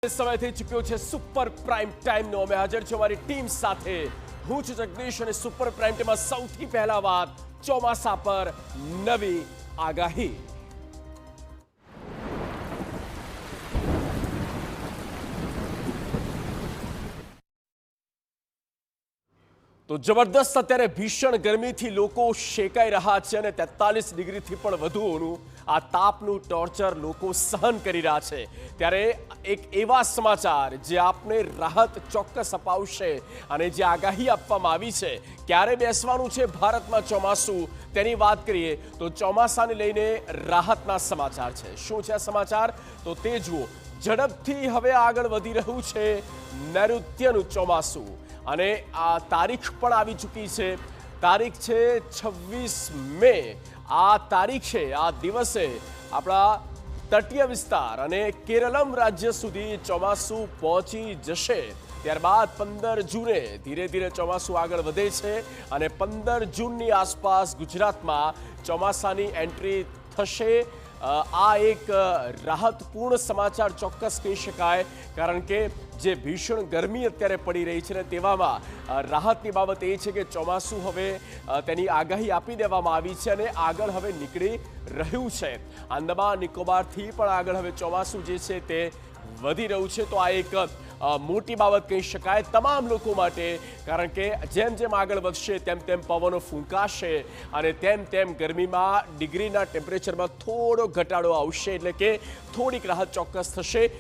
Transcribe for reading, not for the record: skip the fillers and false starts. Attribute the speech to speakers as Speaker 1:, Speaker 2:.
Speaker 1: સમયથી ચૂક્યો છે સુપર પ્રાઇમ ટાઈમનો અમે હાજર છે અમારી ટીમ સાથે હું છું જગદીશ અને સુપર પ્રાઇમ ટાઈમમાં સૌથી પહેલા વાત ચોમાસા પર નવી આગાહી તો જબરદસ્ત અત્યારે ભીષણ ગરમીથી લોકો શેકાઈ રહ્યા છે અને 43 ડિગ્રીથી પણ વધુનું આ તાપનું ટોર્ચર લોકો સહન કરી રહ્યા છે ત્યારે એક એવા સમાચાર જે આપને રાહત ચોક્કસ અપાવશે અને જે આગાહી આપવામાં આવી છે ક્યારે બેસવાનું છે ભારતમાં ચોમાસું તેની વાત કરીએ તો ચોમાસાને લઈને રાહતના સમાચાર છે શું છે આ સમાચાર તો તે જુઓ ઝડપથી હવે આગળ વધી રહ્યું છે નૈઋત્યનું ચોમાસું અને આ તારીખ પણ આવી ચૂકી છે તારીખ છે 26 મે આ તારીખે આ દિવસે આપણા તટીય વિસ્તાર અને કેરળમ રાજ્ય સુધી ચોમાસું પહોંચી જશે ત્યારબાદ 15 જૂને ધીરે ધીરે ચોમાસું આગળ વધે છે અને 15 જૂનની આસપાસ ગુજરાતમાં ચોમાસાની એન્ટ્રી થશે આ એક રાહતપૂર્ણ સમાચાર ચોક્કસ કહી શકાય કારણ કે જે ભીષણ ગરમી અત્યારે પડી રહી છે ને તેવામાં રાહતની બાબત એ છે કે ચોમાસું હવે તેની આગાહી આપી દેવામાં આવી છે અને આગળ હવે નીકળી રહ્યું છે આંદામાન નિકોબારથી પણ આગળ હવે ચોમાસું જે છે તે વધી રહ્યું છે તો આ એક મોટી બાબત કહી શકાય તમામ લોકો માટે કારણ કે જેમ જેમ આગળ વધશે તેમ તેમ પવનો ફૂંકાશે અને તેમ તેમ ગરમીમાં ડિગ્રીના ટેમ્પરેચરમાં થોડો ઘટાડો આવશે એટલે કે થોડીક રાહત ચોક્કસ થશે